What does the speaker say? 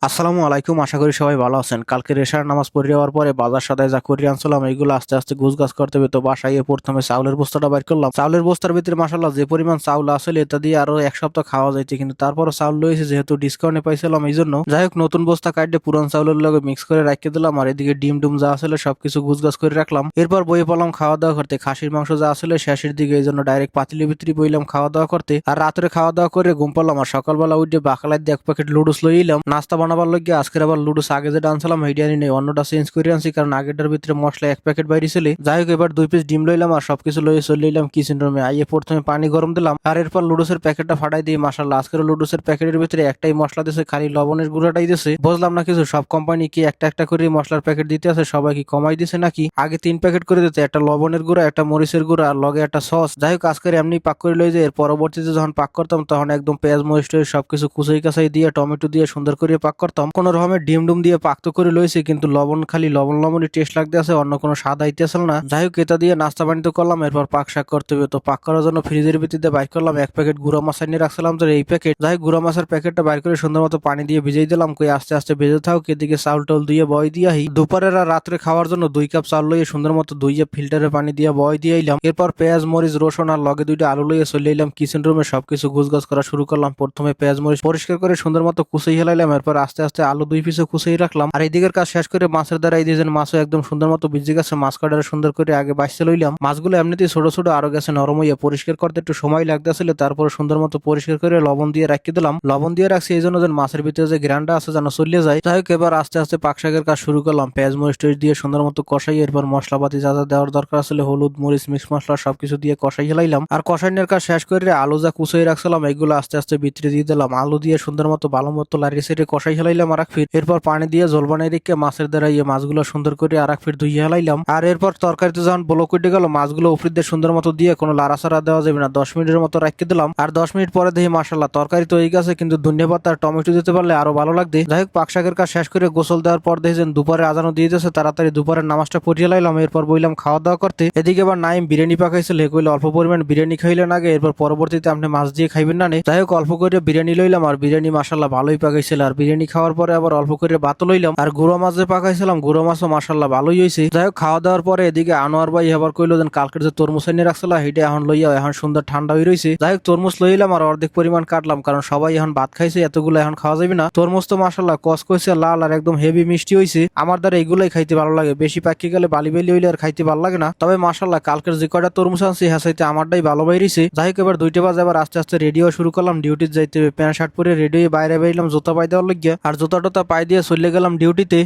আসসালামু আলাইকুম, আশা করি সবাই ভালো আছেন। কালকে রেশার নামাজ পড়ে যাওয়ার পরে বাজার সদাই যা করে আনছিলাম এইগুলো আস্তে আস্তে গুছগাছ করতে হবে। তো বাসায় গিয়ে প্রথমে চাউলের বস্তাটা বাইর করলাম। চাউলের বস্তার ভিতরে মাশাআল্লাহ যে পরিমাণ চাউল আসলে এটা দিয়ে আরো এক সপ্তাহ খাওয়া যাইতে, কিন্তু তারপরও চাউল লইছে যেহেতু ডিসকাউন্টে পাইছিলাম এই জন্য। যাই হোক, নতুন বস্তা কাটে পুরান চাউলের লগে মিক্স করে রাখিয়ে দিলাম, আর এদিকে ডিম ডুম যা আসলে সবকিছু গুছগাছ করে রাখলাম। এরপর বইয়ে পড়লাম খাওয়া দাওয়া করতে। খাসির মাংস যা আসলে শেষের দিকে, এই জন্য ডাইরেক্ট পাতিলের ভিতরে বইলাম খাওয়া দাওয়া করতে। আর রাত্রে খাওয়া দাওয়া করে ঘুম পারলাম, আর সকালবেলা উঠে বাকালাই দিয়ে এক প্যাকেট লুডুস লই এলাম নাস্তা বানাবার লগে। আজকের আবার লুডুস আগে যেটা আনছিলাম হেডি আনি নেই, অন্যটা চেঞ্জ করে আনছি কারণ আগেরটার ভিতরে মশলা এক প্যাকেট বাইরে ছিল। যাই হোক, এবার 2 পিস ডিম লইলাম আর সবকিছু লইয়ে চলে এলাম কিচেন রুমে। আইয়ে প্রথমে পানি গরম দিলাম, আর এরপর লুডুসের প্যাকেটটা ফাটাই দিয়ে মাশাআল্লাহ আজকের লুডুসের প্যাকেটের ভিতরে একটাই মশলা দিয়েছে, খালি লবণের গুঁড়াটাই দিয়েছে। বুঝলাম না কিছু, সব কোম্পানি কি একটা একটা করে মশলার প্যাকেট দিতে আছে, সবাই কি কমাই দিছে নাকি? আগে 3 প্যাকেট করে দিতে, একটা লবণের গুঁড়া, একটা মরিচের গুঁড়া আর লগে একটা সস। যাই হোক, আজকের এমনি পাক করে লই যে এর পরবর্তীতে যখন পাক করতাম তখন একদম পেঁয়াজ মরিচ সবকিছু কুচাই কাছাই দিয়ে টমেটো দিয়ে সুন্দর করে পাক করতাম। কোন রকমের ডিম ডুম দিয়ে পাক তো করে লইছি, কিন্তু লবণ খালি লবণ লবণই টেস্ট লাগতে আছে, অন্য কোনো স্বাদ আইতেছিল না। যাই হোক, এটা দিয়ে নাস্তা পানি তো করলাম, এরপর পাক শাক করতে হবে। তো পাক করার জন্য ফ্রিজের ভিতরে বাইর করলাম 1 প্যাকেট গুঁড়া মাছ নিয়ে রাখছিলাম, তো এই প্যাকেট। যাই হোক, গুঁড়া মাছের প্যাকেটটা বাইর করে সুন্দর মতো পানি দিয়ে ভিজাই দিলাম, কই আস্তে আস্তে ভেজে থাক। এদিকে চাউল টাউল দিয়ে বয় দিয়াহি দুপুরের আর রাত্রে খাওয়ার জন্য 2 কাপ চাউল লইয়ে সুন্দর মতো ধুইয়ে ফিল্টারের পানি দিয়ে বয় দিয়ে এলাম। এরপর পেঁয়াজ মরিচ রসুন আর লগে 2টা আলু লইয়ে চলে এলাম কিচেন রুমে, সবকিছু গুছগাছ করা শুরু করলাম। প্রথমে পেঁয়াজ মরিচ পরিষ্কার করে সুন্দর মতো কুচাই হেলাইলাম, এরপর আস্তে আস্তে আলু 2 পিসে কুচাই রাখলাম। আর এইদিকের কাজ শেষ করে মাছের দ্বারা এই দিয়েছেন, মাছও একদম সুন্দর মতো ভিজে গেছে। মাছ কাটারে সুন্দর করে আগে বাইসতে লইলাম। মাছগুলো এমনিতেই ছোট ছোট আরো গেছে নরম হইয়া, পরিষ্কার করতে একটু সময় লাগতেছিল। তারপরে সুন্দর মতো পরিষ্কার করে লবণ দিয়ে রাখিয়ে দিলাম। লবণ দিয়ে রাখছি এই জন্য যেন মাছের ভিতরে যে গ্রানটা আছে যেন চলে যায়। যাই হোক, এবার আস্তে আস্তে পাক শাকের কাজ শুরু করলাম। পেঁয়াজ মরিচ দিয়ে সুন্দর মতো কষাই, এরপর মশলাপাতি যা যা দেওয়ার দরকার আসলে হলুদ মরিচ মিক্স মশলা সবকিছু দিয়ে কষাই হেলাইলাম। আর কষাইনের কাজ শেষ করে আলু যা কুচাই রাখছিলাম এগুলো আস্তে আস্তে ভিতরে দিয়ে দিলাম। আলু দিয়ে সুন্দর মতো ভালো মতো লাড়িয়ে সেটে কষাই হেলাইলাম আর এক ফির। এরপর পানি দিয়ে জল বানাই রেখে মাছের দ্বারা মাছগুলো সুন্দর করে আর এক ফির ধুইয়ে হেলাইলাম। আর এরপর তরকারিতে যখন বলক উঠে গেল, মাছগুলো উপরে দিয়ে সুন্দর মতো দিয়ে কোনো লাড়াচাড়া দেওয়া যাবে না, 10 মিনিটের মতো রাখতে দিলাম। আর 10 মিনিট পরে দেখি মাশাআল্লাহ তরকারি তো হয়ে গেছে, কিন্তু ধনিয়া পাতা আর টমেটো দিতে পারলে আরো ভালো লাগবে। যাই হোক, পাক শাকের কাজ শেষ করে গোসল দেওয়ার পর দেখেছেন দুপুরে আজানও দিয়ে দিয়েছে, তাড়াতাড়ি দুপুরের নামাজটা পড়িয়ে লাইলাম। এরপর বইলাম খাওয়া দাওয়া করতে। এদিকে আবার নাইম বিরিয়ানি পাকাইছিল, হে কইলে অল্প পরিমাণ বিরিয়ানি খাইলেন আগে, এরপর পরবর্তীতে আপনি মাছ দিয়ে খাইবেন না নে। যাই হোক, অল্প করে বিরিয়ানি লইলাম, আর বিরিয়ানি মাশাআল্লাহ ভালোই পাকাইছিল। আর বিরিয়ানি খাওয়ার পরে আবার অল্প করে ভাত লইলাম, আর গুঁড়ো মাছ যে পাকাইছিলাম গুঁড়ো মাছও মাশাআল্লাহ ভালোই হয়েছে। যাই হোক, খাওয়া দাওয়ার পরে এদিকে আনোয়ার ভাই আবার কইলো দেন কালকের যে তরমুজ এনে রাখছিল হেটা এখন লইয়া এখন সুন্দর ঠান্ডা হয়ে রয়েছে। যাই হোক, তরমুজ লইলাম আর অর্ধেক পরিমাণ কাটলাম, কারণ সবাই এখন ভাত খাইছে, এতগুলো এখন খাওয়া যাবে না। তরমুজ তো মাশাআল্লাহ কস কইছে লাল আর একদম হেভি মিষ্টি হয়েছে। আমার দ্বারা এগুলাই খাইতে ভালো লাগে, বেশি পাকি গেলে বালি বালি হইলে আর খাইতে ভালো লাগে না। তবে মাশাআল্লাহ কালকের যে কয়টা তরমুজ আনছি হ্যাঁ চাইতে আমারটাই ভালো বাইরেছে। যাই হোক, এবার 2টা বাজে আবার আস্তে আস্তে রেডিও শুরু করলাম, ডিউটি যাইতে হবে। প্যান্ট শার্ট পরে রেডি হয়ে বাইরে বেরিলাম জুতা পাই দেওয়ার লাগিয়া, আর জুতা টোতা পাই দিয়ে চলে গেলাম ডিউটিতে।